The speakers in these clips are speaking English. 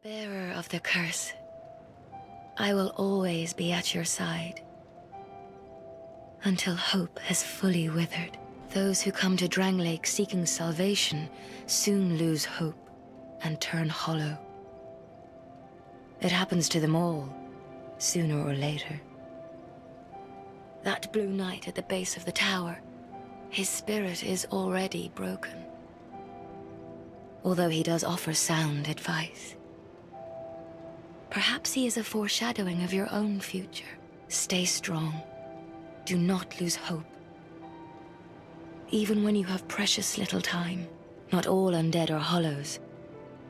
Bearer of the curse, I will always be at your side. Until hope has fully withered, those who come to Drangleic seeking salvation soon lose hope and turn hollow. It happens to them all, sooner or later. That blue knight at the base of the tower, his spirit is already broken. Although he does offer sound advice. Perhaps he is a foreshadowing of your own future. Stay strong. Do not lose hope. Even when you have precious little time, not all undead are hollows,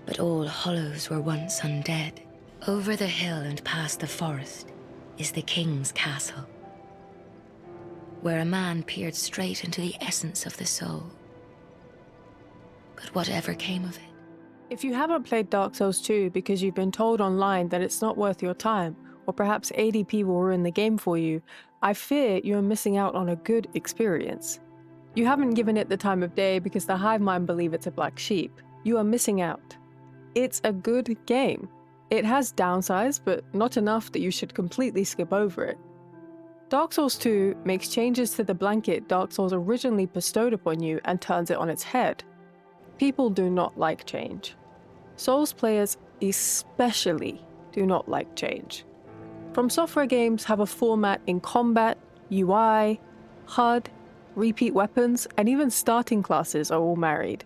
but all hollows were once undead. Over the hill and past the forest is the king's castle, where a man peered straight into the essence of the soul. But whatever came of it? If you haven't played Dark Souls 2 because you've been told online that it's not worth your time, or perhaps ADP will ruin the game for you, I fear you are missing out on a good experience. You haven't given it the time of day because the hive mind believe it's a black sheep. You are missing out. It's a good game. It has downsides, but not enough that you should completely skip over it. Dark Souls 2 makes changes to the blanket Dark Souls originally bestowed upon you and turns it on its head. People do not like change. Souls players especially do not like change. From Software games have a format in combat, UI, HUD, repeat weapons, and even starting classes are all married.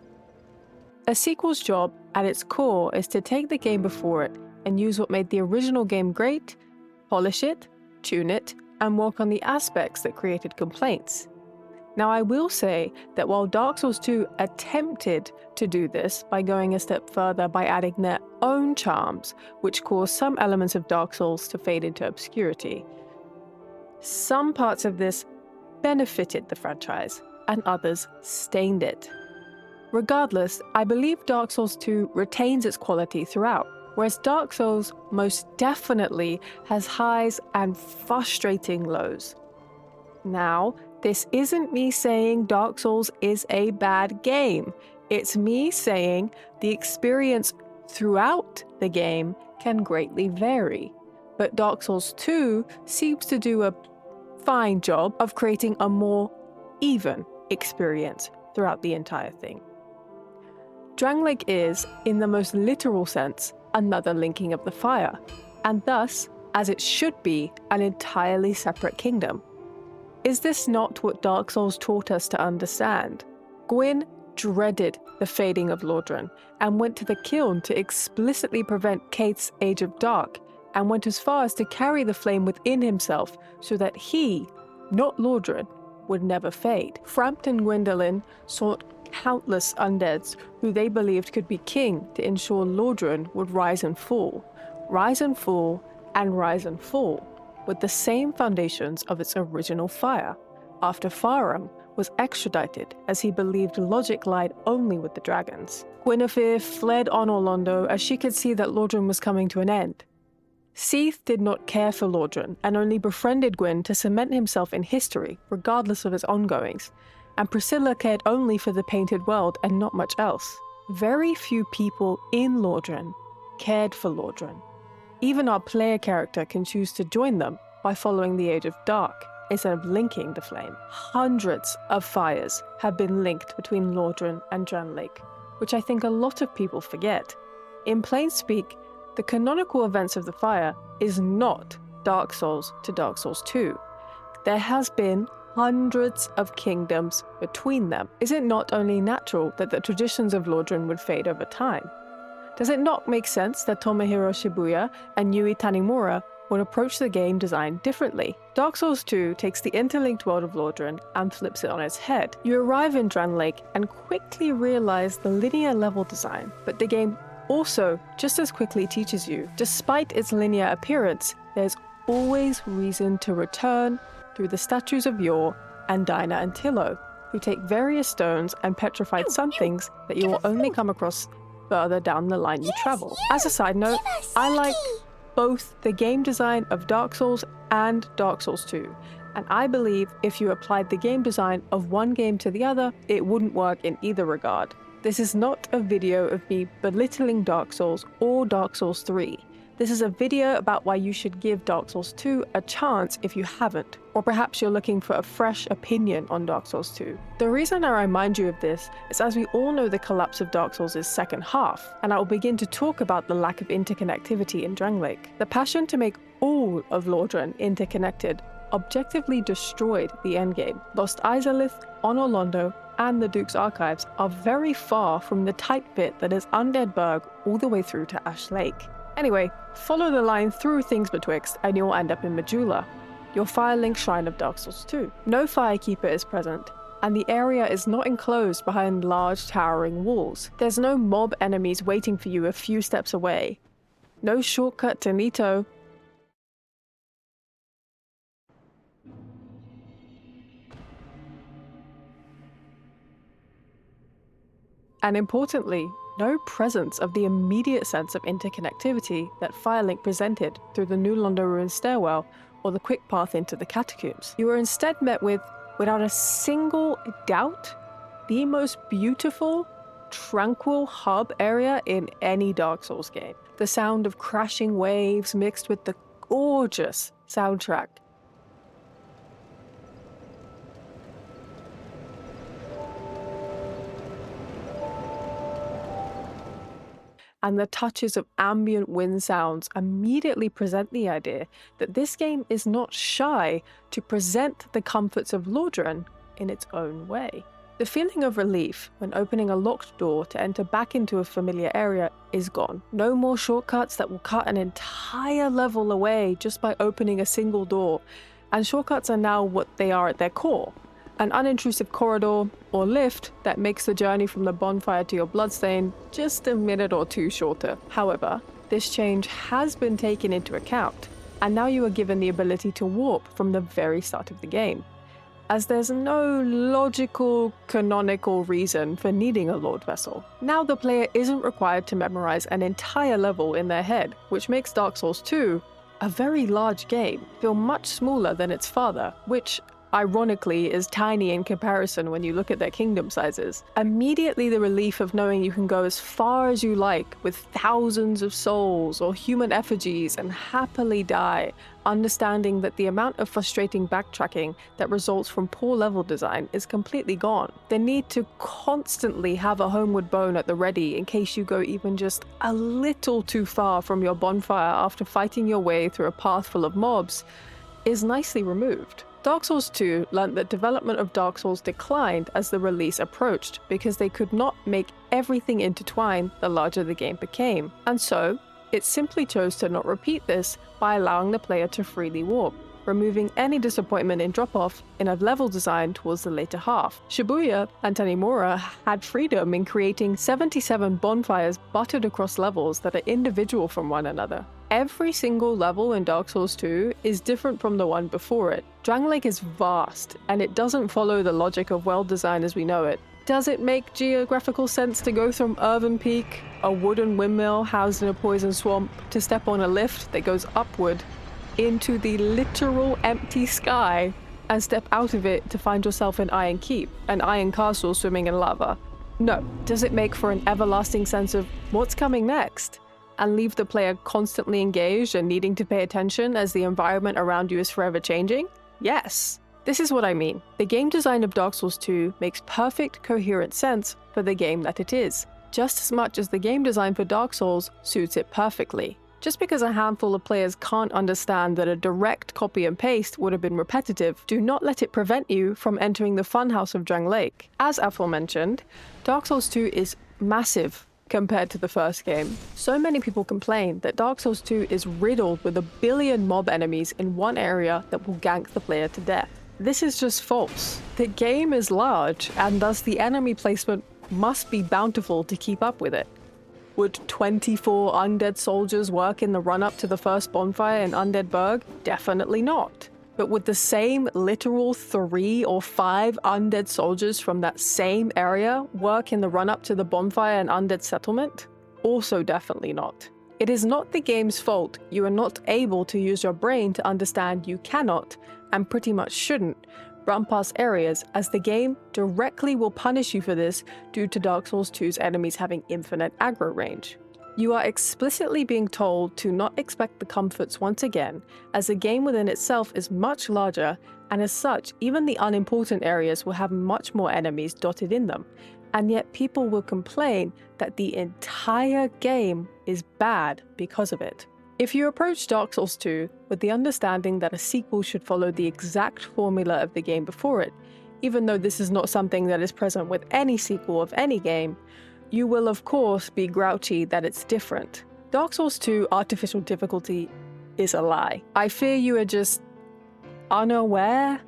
A sequel's job, at its core, is to take the game before it and use what made the original game great, polish it, tune it, and work on the aspects that created complaints. Now, I will say that while Dark Souls 2 attempted to do this by going a step further by adding their own charms, which caused some elements of Dark Souls to fade into obscurity, some parts of this benefited the franchise, and others stained it. Regardless, I believe Dark Souls 2 retains its quality throughout, whereas Dark Souls most definitely has highs and frustrating lows. Now, this isn't me saying Dark Souls is a bad game. It's me saying the experience throughout the game can greatly vary. But Dark Souls 2 seems to do a fine job of creating a more even experience throughout the entire thing. Drangleic is, in the most literal sense, another linking of the fire, and thus, as it should be, an entirely separate kingdom. Is this not what Dark Souls taught us to understand? Gwyn dreaded the fading of Lordran and went to the kiln to explicitly prevent Kaith's Age of Dark, and went as far as to carry the flame within himself so that he, not Lordran, would never fade. Frampt and Gwyndolin sought countless undeads who they believed could be king to ensure Lordran would rise and fall, and rise and fall, with the same foundations of its original fire, after Farum was extradited as he believed logic lied only with the dragons. Gwynethere fled on Orlando as she could see that Lordran was coming to an end. Seath did not care for Lordran and only befriended Gwyn to cement himself in history, regardless of his ongoings, and Priscilla cared only for the painted world and not much else. Very few people in Lordran cared for Lordran. Even our player character can choose to join them by following the Age of Dark, instead of linking the flame. Hundreds of fires have been linked between Lordran and Drangleic, which I think a lot of people forget. In plain speak, the canonical events of the fire is not Dark Souls to Dark Souls 2. There has been hundreds of kingdoms between them. Is it not only natural that the traditions of Lordran would fade over time? Does it not make sense that Tomohiro Shibuya and Yui Tanimura would approach the game design differently? Dark Souls 2 takes the interlinked world of Lordran and flips it on its head. You arrive in Drangleic and quickly realize the linear level design, but the game also just as quickly teaches you, despite its linear appearance, there's always reason to return through the statues of Yor and Dinah and Tilo, who take various stones and petrified some things that you will only come across further down the line you travel. As a side note, I like both the game design of Dark Souls and Dark Souls 2, and I believe if you applied the game design of one game to the other, it wouldn't work in either regard. This is not a video of me belittling Dark Souls or Dark Souls 3. This is a video about why you should give Dark Souls 2 a chance if you haven't, or perhaps you're looking for a fresh opinion on Dark Souls 2. The reason I remind you of this is as we all know the collapse of Dark Souls' second half, and I will begin to talk about the lack of interconnectivity in Drangleic. The passion to make all of Lordran interconnected objectively destroyed the endgame. Lost Izalith, Honor Londo, and the Duke's Archives are very far from the tight bit that is Undead Burg all the way through to Ash Lake. Anyway, follow the line through things betwixt and you'll end up in Majula, your Firelink shrine of Dark Souls 2. No Firekeeper is present, and the area is not enclosed behind large towering walls. There's no mob enemies waiting for you a few steps away. No shortcut to Nito. And importantly, no presence of the immediate sense of interconnectivity that Firelink presented through the New Londo Ruin stairwell or the quick path into the catacombs. You were instead met with, without a single doubt, the most beautiful, tranquil hub area in any Dark Souls game. The sound of crashing waves mixed with the gorgeous soundtrack. And the touches of ambient wind sounds immediately present the idea that this game is not shy to present the comforts of Lordran in its own way. The feeling of relief when opening a locked door to enter back into a familiar area is gone. No more shortcuts that will cut an entire level away just by opening a single door, and shortcuts are now what they are at their core. An unintrusive corridor or lift that makes the journey from the bonfire to your bloodstain just a minute or two shorter. However, this change has been taken into account, and now you are given the ability to warp from the very start of the game, as there's no logical, canonical reason for needing a Lord Vessel. Now the player isn't required to memorize an entire level in their head, which makes Dark Souls 2, a very large game, feel much smaller than its father, which ironically is tiny in comparison when you look at their kingdom sizes. Immediately the relief of knowing you can go as far as you like with thousands of souls or human effigies and happily die, understanding that the amount of frustrating backtracking that results from poor level design is completely gone. The need to constantly have a homeward bone at the ready in case you go even just a little too far from your bonfire after fighting your way through a path full of mobs is nicely removed. Dark Souls 2 learnt that development of Dark Souls declined as the release approached because they could not make everything intertwine the larger the game became, and so it simply chose to not repeat this by allowing the player to freely warp, removing any disappointment in drop-off in a level design towards the later half. Shibuya and Tanimura had freedom in creating 77 bonfires buttered across levels that are individual from one another. Every single level in Dark Souls 2 is different from the one before it. Drangleic is vast, and it doesn't follow the logic of world design as we know it. Does it make geographical sense to go from Irvine Peak, a wooden windmill housed in a poison swamp, to step on a lift that goes upward into the literal empty sky and step out of it to find yourself in Iron Keep, an iron castle swimming in lava? No. Does it make for an everlasting sense of what's coming next, and leave the player constantly engaged and needing to pay attention as the environment around you is forever changing? Yes. This is what I mean. The game design of Dark Souls 2 makes perfect, coherent sense for the game that it is, just as much as the game design for Dark Souls suits it perfectly. Just because a handful of players can't understand that a direct copy and paste would have been repetitive, do not let it prevent you from entering the funhouse of Drangleic. As aforementioned, Dark Souls 2 is massive compared to the first game. So many people complain that Dark Souls 2 is riddled with a billion mob enemies in one area that will gank the player to death. This is just false. The game is large, and thus the enemy placement must be bountiful to keep up with it. Would 24 undead soldiers work in the run-up to the first bonfire in Undead Burg? Definitely not. But would the same literal 3 or 5 undead soldiers from that same area work in the run-up to the bonfire and undead settlement? Also definitely not. It is not the game's fault you are not able to use your brain to understand you cannot, and pretty much shouldn't, run past areas, as the game directly will punish you for this due to Dark Souls 2's enemies having infinite aggro range. You are explicitly being told to not expect the comforts once again, as the game within itself is much larger, and as such, even the unimportant areas will have much more enemies dotted in them, and yet people will complain that the entire game is bad because of it. If you approach Dark Souls 2 with the understanding that a sequel should follow the exact formula of the game before it, even though this is not something that is present with any sequel of any game, you will of course be grouchy that it's different. Dark Souls 2 artificial difficulty is a lie. I fear you are just unaware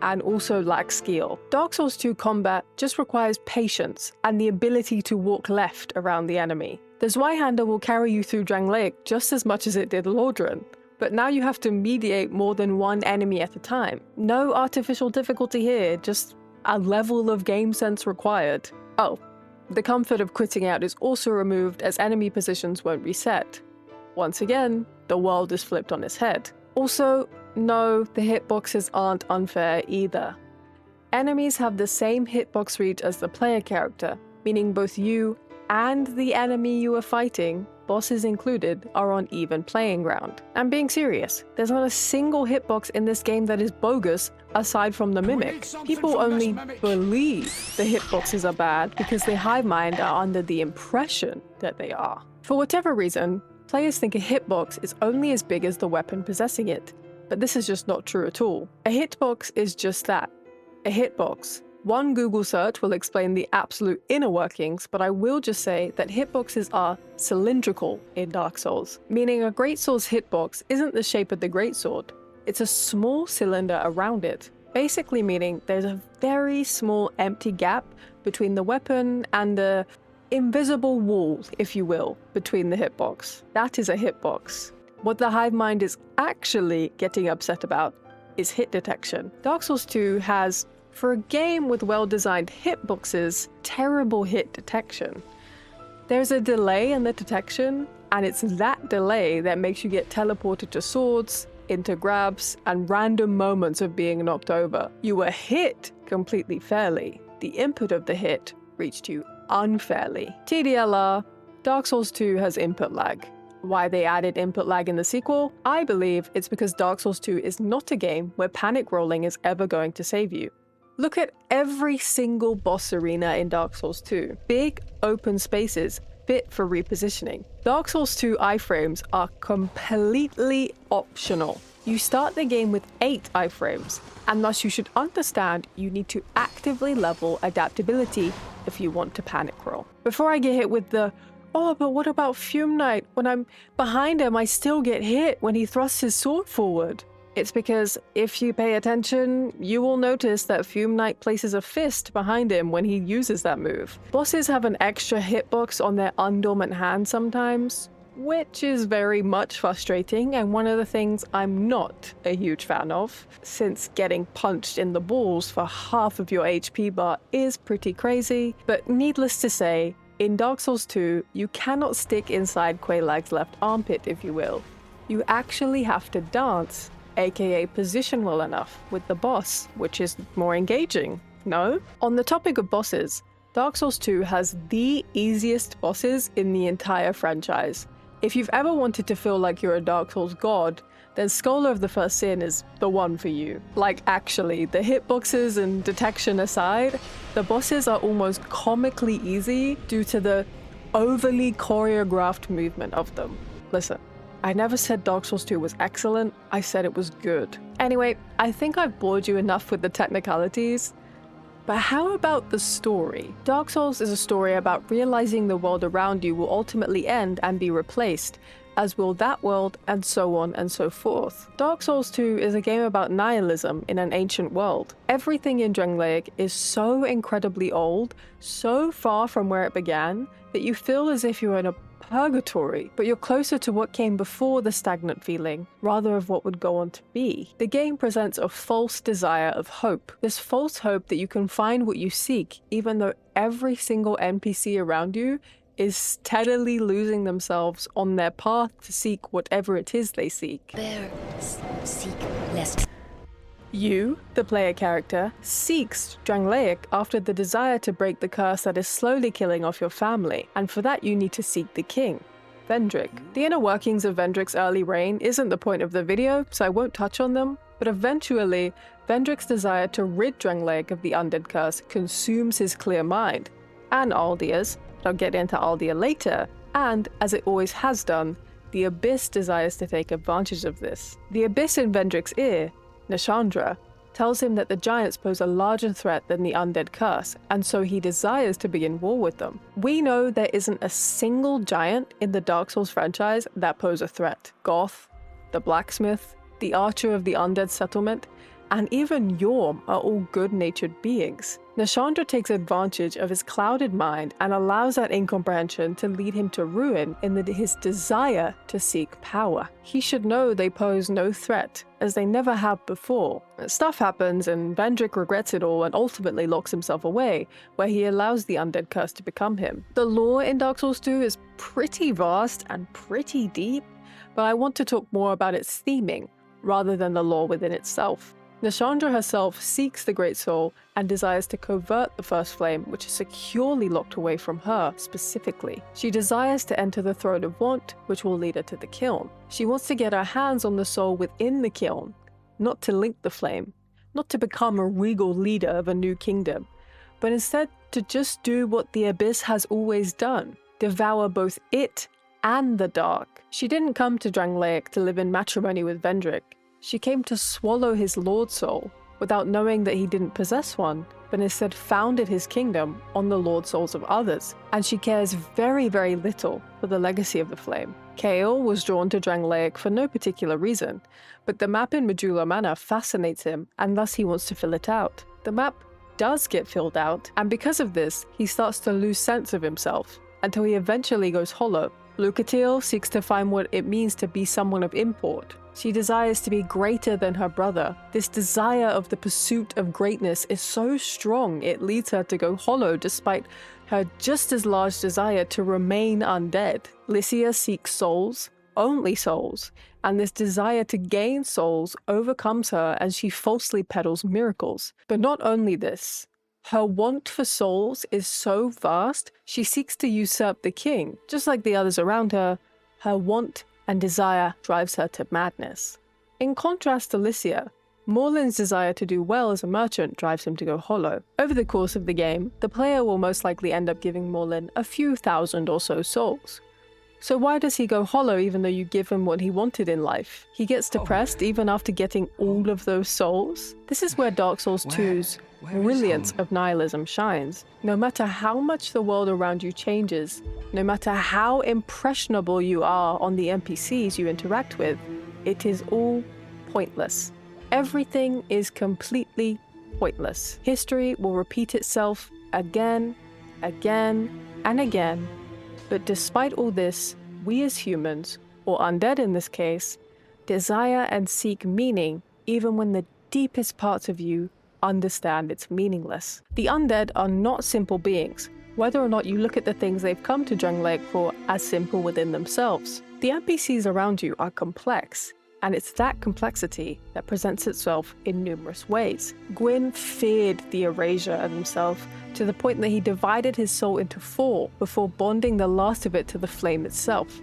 and also lack skill. Dark Souls 2 combat just requires patience and the ability to walk left around the enemy. The Zweihander will carry you through Drangleic just as much as it did Lordran, but now you have to mediate more than one enemy at a time. No artificial difficulty here, just a level of game sense required. Oh, the comfort of quitting out is also removed as enemy positions won't reset. Once again, the world is flipped on its head. Also, no, the hitboxes aren't unfair either. Enemies have the same hitbox reach as the player character, meaning both you and the enemy you are fighting, bosses included, are on even playing ground. I'm being serious, there's not a single hitbox in this game that is bogus aside from the Mimic. People only believe the hitboxes are bad because their hive mind are under the impression that they are. For whatever reason, players think a hitbox is only as big as the weapon possessing it, but this is just not true at all. A hitbox is just that, a hitbox. One Google search will explain the absolute inner workings, but I will just say that hitboxes are cylindrical in Dark Souls, meaning a Greatsword's hitbox isn't the shape of the Greatsword. It's a small cylinder around it, basically meaning there's a very small empty gap between the weapon and the invisible wall, if you will, between the hitbox. That is a hitbox. What the hive mind is actually getting upset about is hit detection. Dark Souls 2 has, for a game with well-designed hitboxes, terrible hit detection. There's a delay in the detection, and it's that delay that makes you get teleported to swords, into grabs, and random moments of being knocked over. You were hit completely fairly. The input of the hit reached you unfairly. TDLR, Dark Souls 2 has input lag. Why they added input lag in the sequel? I believe it's because Dark Souls 2 is not a game where panic rolling is ever going to save you. Look at every single boss arena in Dark Souls 2. Big, open spaces fit for repositioning. Dark Souls 2 iframes are completely optional. You start the game with 8 iframes, and thus you should understand you need to actively level adaptability if you want to panic roll. Before I get hit with the, "Oh, but what about Fume Knight? When I'm behind him, I still get hit when he thrusts his sword forward." It's because if you pay attention, you will notice that Fume Knight places a fist behind him when he uses that move. Bosses have an extra hitbox on their undormant hand sometimes, which is very much frustrating and one of the things I'm not a huge fan of, since getting punched in the balls for half of your HP bar is pretty crazy. But needless to say, in Dark Souls 2, you cannot stick inside Quaylag's left armpit, if you will. You actually have to dance, aka position well enough with the boss, which is more engaging, no? On the topic of bosses, Dark Souls 2 has the easiest bosses in the entire franchise. If you've ever wanted to feel like you're a Dark Souls god, then Scholar of the First Sin is the one for you. Like actually, the hitboxes and detection aside, the bosses are almost comically easy due to the overly choreographed movement of them. Listen, I never said Dark Souls 2 was excellent, I said it was good. Anyway, I think I've bored you enough with the technicalities, but how about the story? Dark Souls is a story about realizing the world around you will ultimately end and be replaced, as will that world, and so on and so forth. Dark Souls 2 is a game about nihilism in an ancient world. Everything in Drangleic is so incredibly old, so far from where it began, that you feel as if you're in a purgatory, but you're closer to what came before the stagnant feeling, rather of what would go on to be. The game presents a false desire of hope. This false hope that you can find what you seek, even though every single NPC around you is steadily losing themselves on their path to seek whatever it is they seek. Seek less. You, the player character, seeks Drangleic after the desire to break the curse that is slowly killing off your family, and for that you need to seek the king, Vendrick. The inner workings of Vendrick's early reign isn't the point of the video, so I won't touch on them, but eventually, Vendrick's desire to rid Drangleic of the undead curse consumes his clear mind, and Aldia's. I'll get into Aldia later, and, as it always has done, the Abyss desires to take advantage of this. The Abyss in Vendrick's ear, Nishandra, tells him that the giants pose a larger threat than the undead curse, and so he desires to be in war with them. We know there isn't a single giant in the Dark Souls franchise that pose a threat. Goth, the blacksmith, the archer of the undead settlement, and even Yorm are all good-natured beings. Nishandra takes advantage of his clouded mind and allows that incomprehension to lead him to ruin in his desire to seek power. He should know they pose no threat, as they never have before. Stuff happens and Vendrick regrets it all and ultimately locks himself away, where he allows the undead curse to become him. The lore in Dark Souls 2 is pretty vast and pretty deep, but I want to talk more about its theming, rather than the lore within itself. Nishandra herself seeks the Great Soul and desires to covert the First Flame, which is securely locked away from her specifically. She desires to enter the Throne of Want, which will lead her to the Kiln. She wants to get her hands on the soul within the Kiln, not to link the flame, not to become a regal leader of a new kingdom, but instead to just do what the Abyss has always done, devour both it and the dark. She didn't come to Drangleic to live in matrimony with Vendrick. She came to swallow his Lord Soul, without knowing that he didn't possess one, but instead founded his kingdom on the Lord Souls of others, and she cares very, very little for the legacy of the flame. Kael was drawn to Drangleic for no particular reason, but the map in Majula Manor fascinates him, and thus he wants to fill it out. The map does get filled out, and because of this, he starts to lose sense of himself, until he eventually goes hollow. Lucatiel seeks to find what it means to be someone of import. She desires to be greater than her brother. This desire of the pursuit of greatness is so strong it leads her to go hollow despite her just as large desire to remain undead. Lycia seeks souls, only souls, and this desire to gain souls overcomes her as she falsely peddles miracles. But not only this, her want for souls is so vast, she seeks to usurp the king. Just like the others around her, her want and desire drives her to madness. In contrast to Lycia, Morlin's desire to do well as a merchant drives him to go hollow. Over the course of the game, the player will most likely end up giving Morlin a few thousand or so souls. So why does he go hollow even though you give him what he wanted in life? He gets depressed even after getting all of those souls? This is where Dark Souls 2's brilliance of nihilism shines. No matter how much the world around you changes, no matter how impressionable you are on the NPCs you interact with, it is all pointless. Everything is completely pointless. History will repeat itself again, again, and again. But despite all this, we as humans, or undead in this case, desire and seek meaning even when the deepest parts of you understand it's meaningless. The undead are not simple beings, whether or not you look at the things they've come to Drangleic for as simple within themselves. The NPCs around you are complex, and it's that complexity that presents itself in numerous ways. Gwyn feared the erasure of himself to the point that he divided his soul into 4 before bonding the last of it to the flame itself.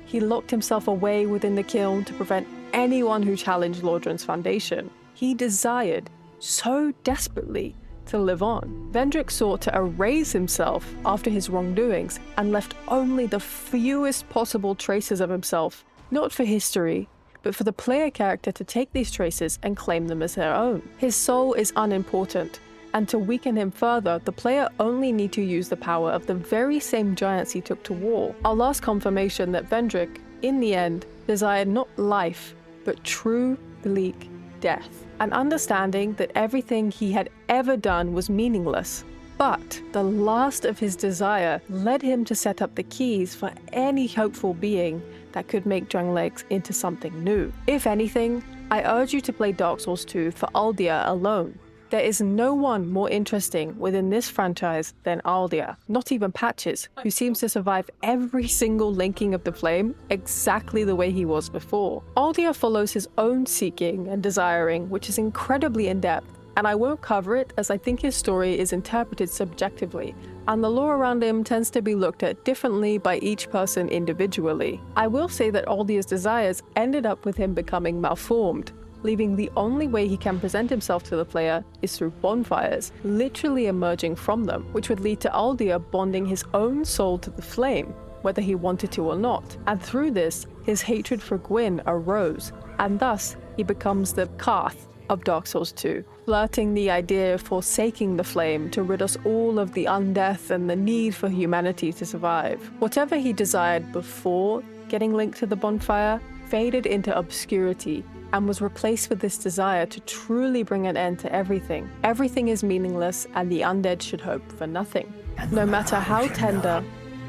He locked himself away within the kiln to prevent anyone who challenged Lordran's foundation. He desired so desperately to live on. Vendrick sought to erase himself after his wrongdoings and left only the fewest possible traces of himself, not for history, but for the player character to take these traces and claim them as their own. His soul is unimportant, and to weaken him further, the player only need to use the power of the very same giants he took to war. Our last confirmation that Vendrick, in the end, desired not life, but true, bleak death. An understanding that everything he had ever done was meaningless. But the last of his desire led him to set up the keys for any hopeful being that could make Drangleic into something new. If anything, I urge you to play Dark Souls 2 for Aldia alone. There is no one more interesting within this franchise than Aldia, not even Patches, who seems to survive every single linking of the flame exactly the way he was before. Aldia follows his own seeking and desiring, which is incredibly in-depth, and I won't cover it as I think his story is interpreted subjectively, and the lore around him tends to be looked at differently by each person individually. I will say that Aldia's desires ended up with him becoming malformed, leaving the only way he can present himself to the player is through bonfires, literally emerging from them, which would lead to Aldia bonding his own soul to the flame, whether he wanted to or not. And through this, his hatred for Gwyn arose, and thus he becomes the Karth of Dark Souls 2, flirting the idea of forsaking the flame to rid us all of the undeath and the need for humanity to survive. Whatever he desired before getting linked to the bonfire faded into obscurity and was replaced with this desire to truly bring an end to everything. Everything is meaningless and the undead should hope for nothing. No matter how tender,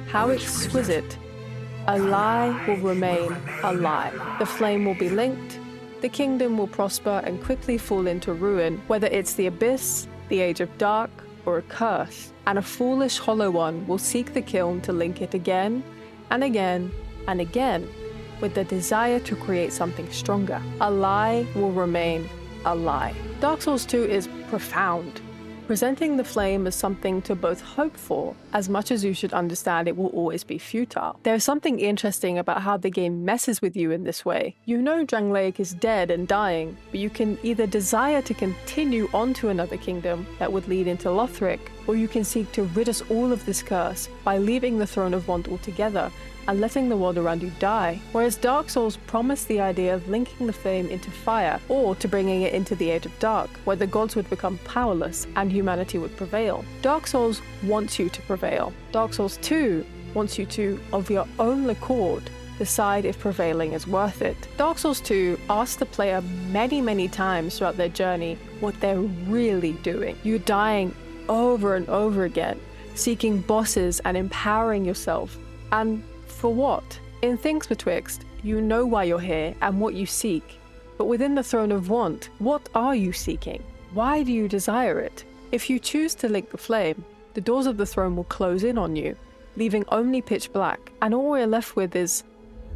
how exquisite, a lie will remain a lie. The flame will be linked, the kingdom will prosper and quickly fall into ruin, whether it's the abyss, the age of dark, or a curse. And a foolish hollow one will seek the kiln to link it again, and again, and again, with the desire to create something stronger. A lie will remain a lie. Dark Souls 2 is profound, presenting the flame as something to both hope for, as much as you should understand it will always be futile. There's something interesting about how the game messes with you in this way. You know Drangleic is dead and dying, but you can either desire to continue on to another kingdom that would lead into Lothric, or you can seek to rid us all of this curse by leaving the Throne of Want altogether and letting the world around you die. Whereas Dark Souls promised the idea of linking the flame into fire, or to bringing it into the Age of Dark, where the gods would become powerless and humanity would prevail. Dark Souls wants you to prevail. Dark Souls 2 wants you to, of your own accord, decide if prevailing is worth it. Dark Souls 2 asks the player many times throughout their journey what they're really doing. You're dying over and over again, seeking bosses and empowering yourself. And for what? In Things Betwixt, you know why you're here and what you seek. But within the Throne of Want, what are you seeking? Why do you desire it? If you choose to link the flame, the doors of the throne will close in on you, leaving only pitch black. And all we're left with is,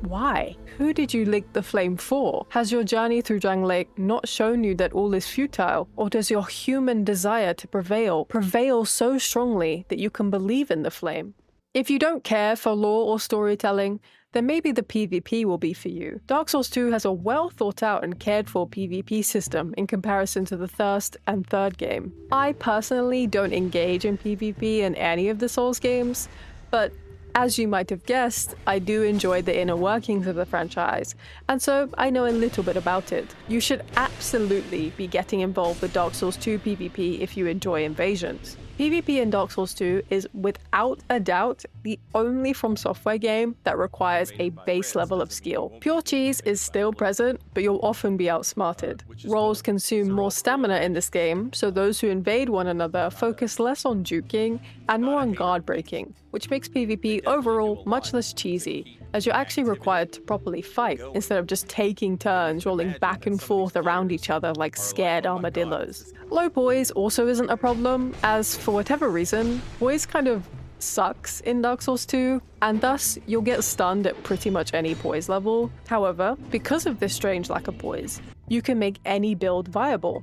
why? Who did you link the flame for? Has your journey through Drangleic not shown you that all is futile? Or does your human desire to prevail so strongly that you can believe in the flame? If you don't care for lore or storytelling, then maybe the PvP will be for you. Dark Souls 2 has a well thought out and cared for PvP system in comparison to the first and third game. I personally don't engage in PvP in any of the Souls games, but as you might have guessed, I do enjoy the inner workings of the franchise, and so I know a little bit about it. You should absolutely be getting involved with Dark Souls 2 PvP if you enjoy invasions. PvP in Dark Souls 2 is without a doubt the only From Software game that requires a base level of skill. Pure cheese is still present, but you'll often be outsmarted. Roles consume more stamina in this game, so those who invade one another focus less on juking and more on guard breaking, which makes PvP overall much less cheesy, as you're actually required to properly fight instead of just taking turns rolling back and forth around each other like scared armadillos. Low poise also isn't a problem, as for whatever reason, poise kind of sucks in Dark Souls 2, and thus you'll get stunned at pretty much any poise level. However, because of this strange lack of poise, you can make any build viable.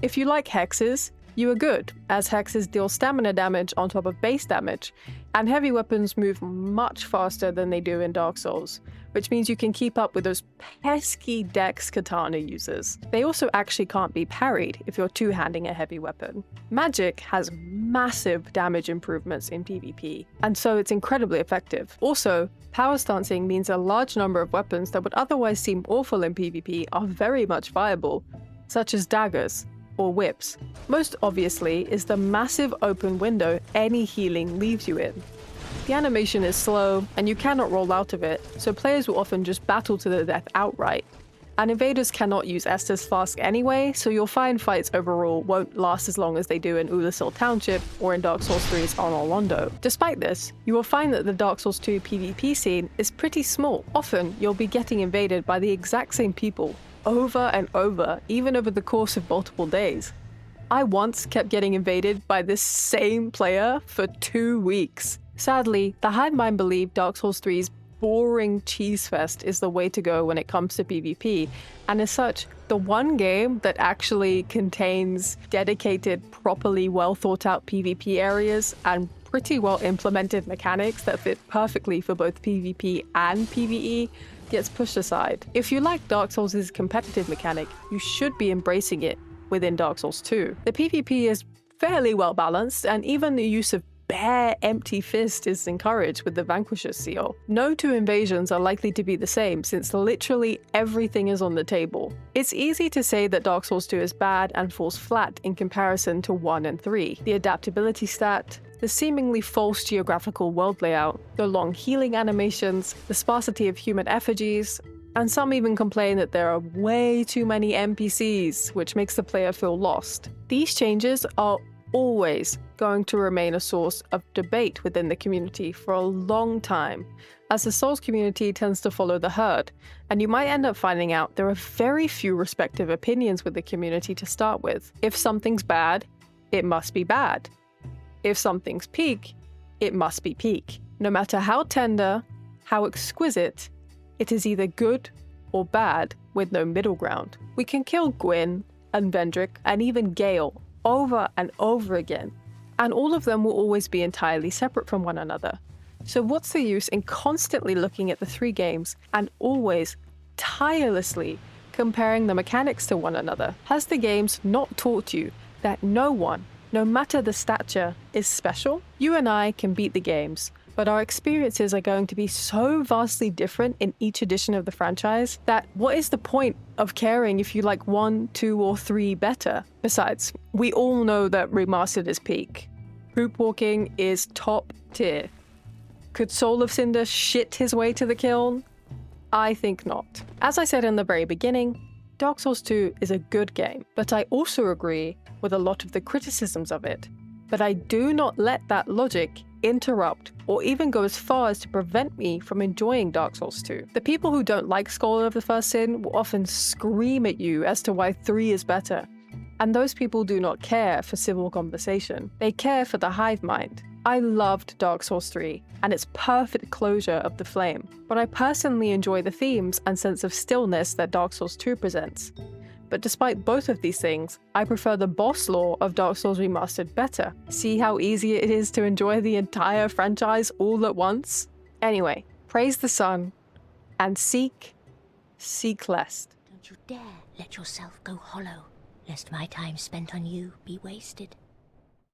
If you like hexes, you are good, as hexes deal stamina damage on top of base damage, and heavy weapons move much faster than they do in Dark Souls, which means you can keep up with those pesky dex katana users. They also actually can't be parried if you're two-handing a heavy weapon. Magic has massive damage improvements in PvP, and so it's incredibly effective. Also, power stancing means a large number of weapons that would otherwise seem awful in PvP are very much viable, such as daggers or whips. Most obviously is the massive open window any healing leaves you in. The animation is slow, and you cannot roll out of it, so players will often just battle to the death outright. And invaders cannot use Estus Flask anyway, so you'll find fights overall won't last as long as they do in Ulasil Township or in Dark Souls 3's Anor Londo. Despite this, you will find that the Dark Souls 2 PvP scene is pretty small. Often, you'll be getting invaded by the exact same people, over and over, even over the course of multiple days. I once kept getting invaded by this same player for 2 weeks. Sadly, the hive mind believe Dark Souls 3's boring cheese fest is the way to go when it comes to PvP, and as such, the one game that actually contains dedicated, properly well thought out PvP areas and pretty well implemented mechanics that fit perfectly for both PvP and PvE gets pushed aside. If you like Dark Souls' competitive mechanic, you should be embracing it within Dark Souls 2. The PvP is fairly well balanced, and even the use of bare empty fist is encouraged with the Vanquisher's seal. No two invasions are likely to be the same, since literally everything is on the table. It's easy to say that Dark Souls 2 is bad and falls flat in comparison to 1 and 3. The adaptability stat, the seemingly false geographical world layout, the long healing animations, the sparsity of human effigies, and some even complain that there are way too many NPCs, which makes the player feel lost. These changes are always going to remain a source of debate within the community for a long time, as the Souls community tends to follow the herd, and you might end up finding out there are very few respective opinions with the community to start with. If something's bad, it must be bad. If something's peak, it must be peak. No matter how tender, how exquisite, it is either good or bad with no middle ground. We can kill Gwyn and Vendrick and even Gale over and over again, and all of them will always be entirely separate from one another. So what's the use in constantly looking at the 3 games and always, tirelessly, comparing the mechanics to one another? Has the games not taught you that no one, no matter the stature, is special? You and I can beat the games, but our experiences are going to be so vastly different in each edition of the franchise that what is the point of caring if you like 1, 2, or 3 better? Besides, we all know that Remastered is peak. Poop walking is top tier. Could Soul of Cinder shit his way to the kiln? I think not. As I said in the very beginning, Dark Souls 2 is a good game, but I also agree with a lot of the criticisms of it. But I do not let that logic interrupt or even go as far as to prevent me from enjoying Dark Souls 2. The people who don't like Scholar of the First Sin will often scream at you as to why 3 is better. And those people do not care for civil conversation. They care for the hive mind. I loved Dark Souls 3 and its perfect closure of the flame, but I personally enjoy the themes and sense of stillness that Dark Souls 2 presents. But despite both of these things, I prefer the boss lore of Dark Souls Remastered better. See how easy it is to enjoy the entire franchise all at once? Anyway, praise the sun, and seek less. Don't you dare let yourself go hollow, lest my time spent on you be wasted.